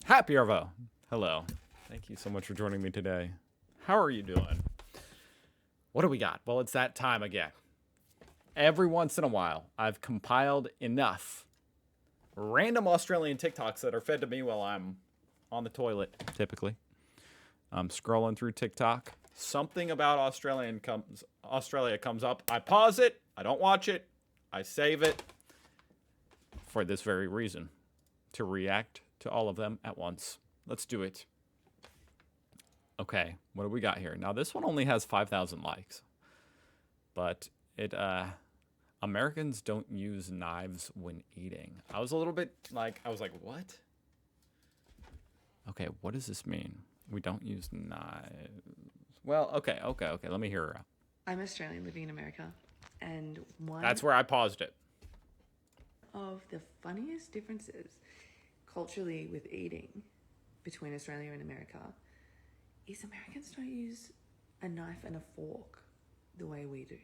Happy Arvo. Hello. Thank you so much for joining me today. How are you doing? What do we got? Well, it's that time again. Every once in a while, I've compiled enough random Australian TikToks that are fed to me while I'm on the toilet, typically. I'm scrolling through TikTok. Something about Australia comes up. I pause it. I don't watch it. I save it for this very reason, to react to all of them at once. Let's do it. Okay, what do we got here? Now this one only has 5,000 likes, but Americans don't use knives when eating. I was a little bit like, what? Okay, what does this mean? We don't use knives. Well, okay. Let me hear her out. I'm Australian living in America, and one That's where I paused it. of the funniest differences culturally with eating between Australia and America is Americans don't use a knife and a fork the way we do.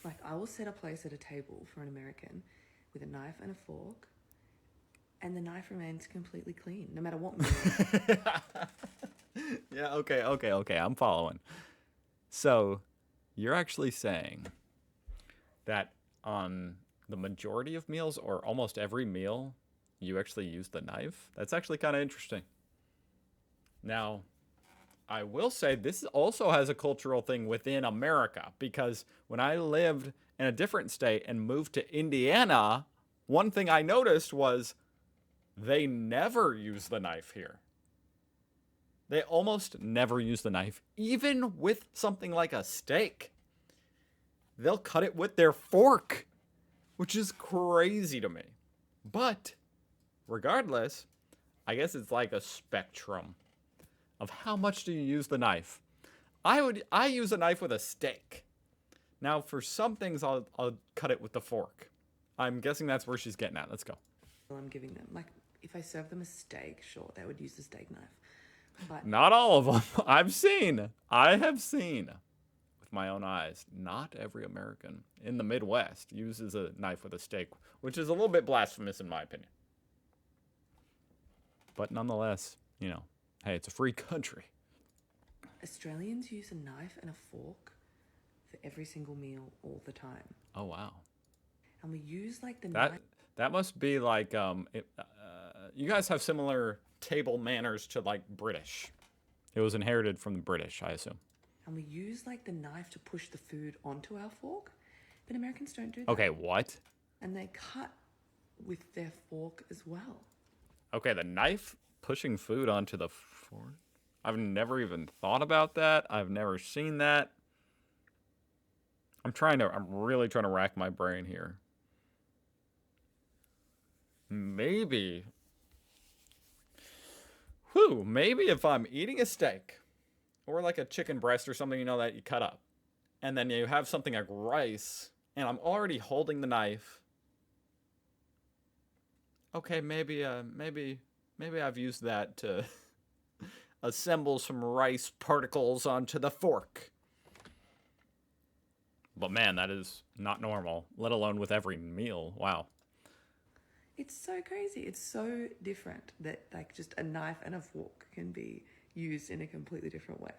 Like, I will set a place at a table for an American with a knife and a fork, and the knife remains completely clean, no matter what meal. Yeah, okay. I'm following. So, you're actually saying that on the majority of meals, or almost every meal, you actually use the knife? That's actually kind of interesting. Now, I will say this also has a cultural thing within America, because when I lived in a different state and moved to Indiana, one thing I noticed was they never use the knife here. They almost never use the knife, even with something like a steak. They'll cut it with their fork, which is crazy to me. But regardless, I guess it's like a spectrum of how much do you use the knife. I use a knife with a steak. Now, for some things, I'll cut it with the fork. I'm guessing that's where she's getting at. Let's go. I'm giving them, like, if I serve them a steak, sure, they would use the steak knife. But Not all of them. I have seen with my own eyes, not every American in the Midwest uses a knife with a steak, which is a little bit blasphemous in my opinion. But nonetheless, hey, it's a free country. Australians use a knife and a fork for every single meal all the time. Oh, wow. And we use, like, the That knife. that must be like you guys have similar table manners to like British. It was inherited from the British, I assume. And we use, like, the knife to push the food onto our fork. But Americans don't do that. Okay, what? And they cut with their fork as well. Okay, the knife pushing food onto the fork? I've never even thought about that. I've never seen that. I'm really trying to rack my brain here. Maybe if I'm eating a steak or like a chicken breast or something, that you cut up, and then you have something like rice, and I'm already holding the knife. Okay, maybe I've used that to assemble some rice particles onto the fork. But man, that is not normal, let alone with every meal. Wow. It's so crazy. It's so different that, like, just a knife and a fork can be used in a completely different way.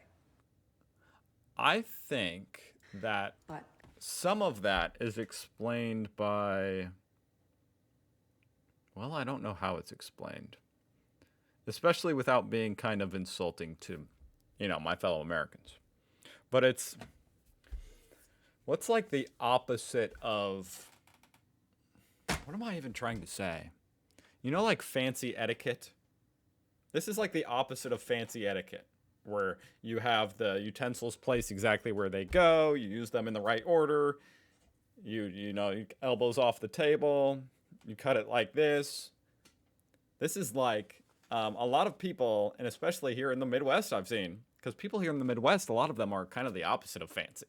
I think that But some of that is explained by, well, I don't know how it's explained, especially without being kind of insulting to, my fellow Americans. But what's like the opposite of, what am I even trying to say? Like fancy etiquette? This is like the opposite of fancy etiquette, where you have the utensils placed exactly where they go, you use them in the right order, you elbows off the table, you cut it like this. This is like a lot of people, and especially here in the Midwest, I've seen, because people here in the Midwest, a lot of them are kind of the opposite of fancy.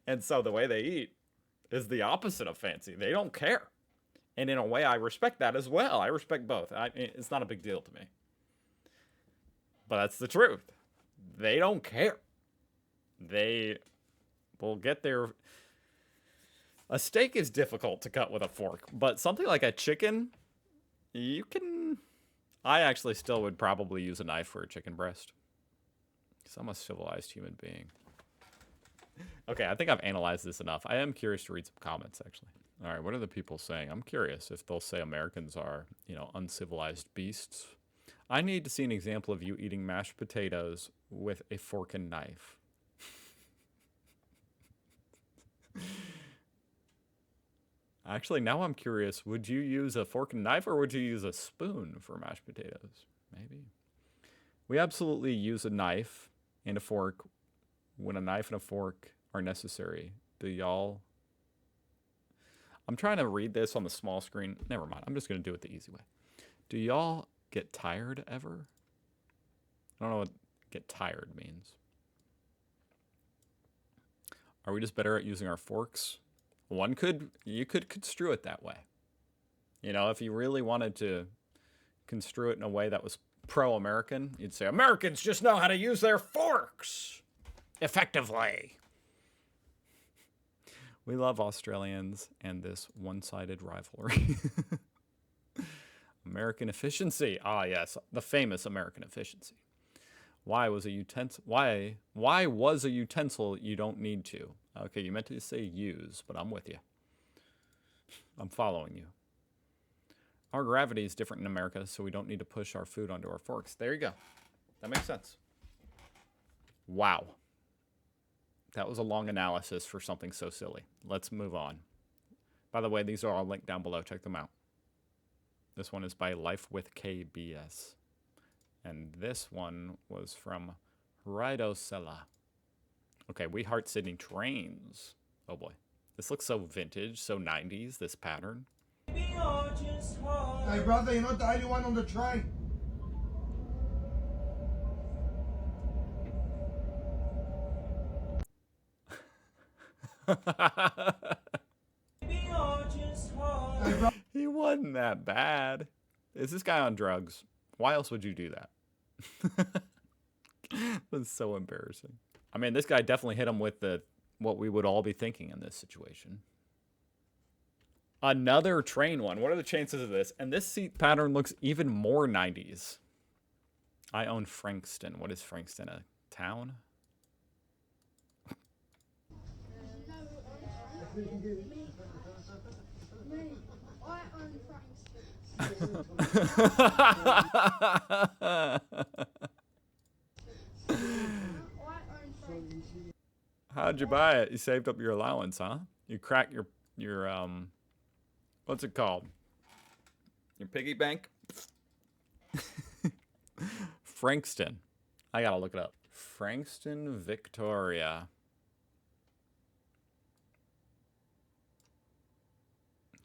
And so the way they eat is the opposite of fancy. They don't care. And in a way, I respect that as well. I respect both. It's not a big deal to me. But that's the truth. They don't care. They will get their... A steak is difficult to cut with a fork, but something like a chicken, you can I actually still would probably use a knife for a chicken breast. Because I'm a civilized human being. Okay, I think I've analyzed this enough. I am curious to read some comments, actually. All right, what are the people saying? I'm curious if they'll say Americans are, uncivilized beasts. I need to see an example of you eating mashed potatoes with a fork and knife. Actually, now I'm curious. Would you use a fork and knife or would you use a spoon for mashed potatoes? Maybe. We absolutely use a knife and a fork when a knife and a fork are necessary. Do y'all... I'm trying to read this on the small screen. Never mind. I'm just going to do it the easy way. Do y'all get tired ever? I don't know what get tired means. Are we just better at using our forks? You could construe it that way. If you really wanted to construe it in a way that was pro-American, you'd say, Americans just know how to use their forks effectively. We love Australians and this one-sided rivalry. American efficiency. Ah, yes, the famous American efficiency. Why was a utensil you don't need to? Okay, you meant to say use, but I'm with you. I'm following you. Our gravity is different in America, so we don't need to push our food onto our forks. There you go. That makes sense. Wow. That was a long analysis for something so silly. Let's move on. By the way, these are all linked down below. Check them out. This one is by Life with KBS. And this one was from Rydosella. Okay, we heart Sydney trains. Oh boy. This looks so vintage, so 90s, this pattern. Hey brother, you're not the only one on the train. He wasn't that bad. Is this guy on drugs? Why else would you do that? That's so embarrassing. I mean, this guy definitely hit him with what we would all be thinking in this situation. Another train one. What are the chances of this? And this seat pattern looks even more 90s. I own Frankston. What is Frankston? A town? I own Frankston. How'd you buy it? You saved up your allowance, huh? You cracked your what's it called? Your piggy bank? Frankston. I gotta look it up. Frankston, Victoria.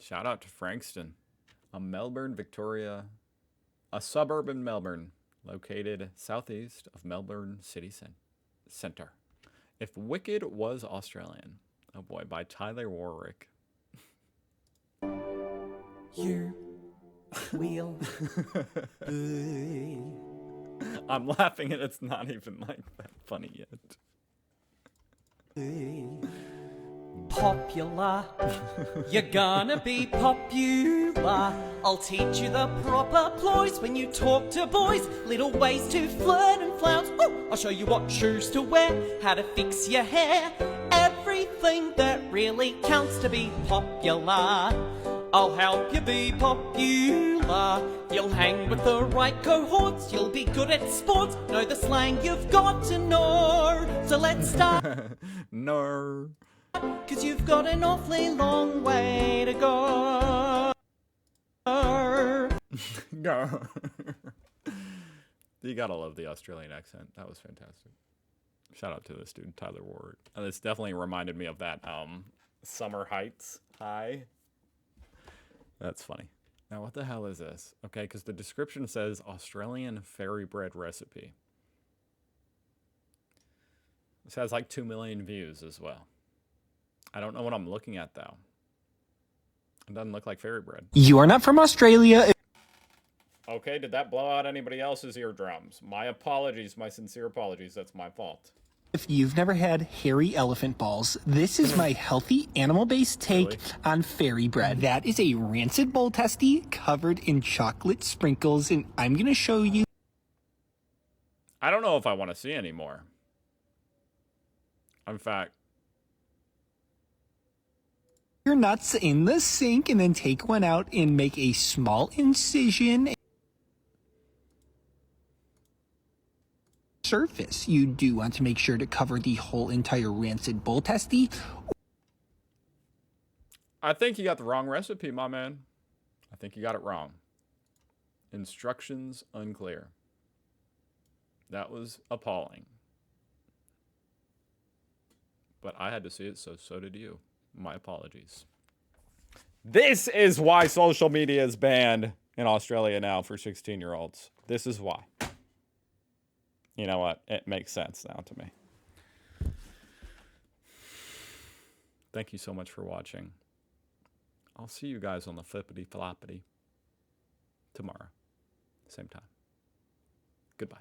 Shout out to Frankston. A suburb in Melbourne, located southeast of Melbourne City Centre. If Wicked was Australian. Oh boy, by Tyler Warwick. You will be. I'm laughing and it's not even like that funny yet. Popular, you're gonna be popular. I'll teach you the proper ploys when you talk to boys. Little ways to flirt and flounce. Ooh, I'll show you what shoes to wear, how to fix your hair. Everything that really counts to be popular. I'll help you be popular. You'll hang with the right cohorts. You'll be good at sports. Know the slang you've got to know. So let's start. No. 'Cause you've got an awfully long way to go. Go. You gotta love the Australian accent. That was fantastic. Shout out to this dude, Tyler Ward. And this definitely reminded me of that Summer Heights high. That's funny. Now, what the hell is this? Okay, because the description says Australian fairy bread recipe. This has like 2 million views as well. I don't know what I'm looking at, though. It doesn't look like fairy bread. You are not from Australia. Okay, did that blow out anybody else's eardrums? My apologies, my sincere apologies. That's my fault. If you've never had hairy elephant balls, this is my healthy animal-based take Really? on fairy bread. That is a rancid bowl testy covered in chocolate sprinkles, and I'm gonna show you I don't know if I want to see any more. In fact, your nuts in the sink and then take one out and make a small incision. Surface. You do want to make sure to cover the whole entire rancid bowl testy. I think you got the wrong recipe, my man. I think you got it wrong. Instructions unclear. That was appalling. But I had to see it, so did you. My apologies. This is why social media is banned in Australia now for 16-year-olds. This is why. You know what? It makes sense now to me. Thank you so much for watching. I'll see you guys on the flippity floppity tomorrow. Same time. Goodbye.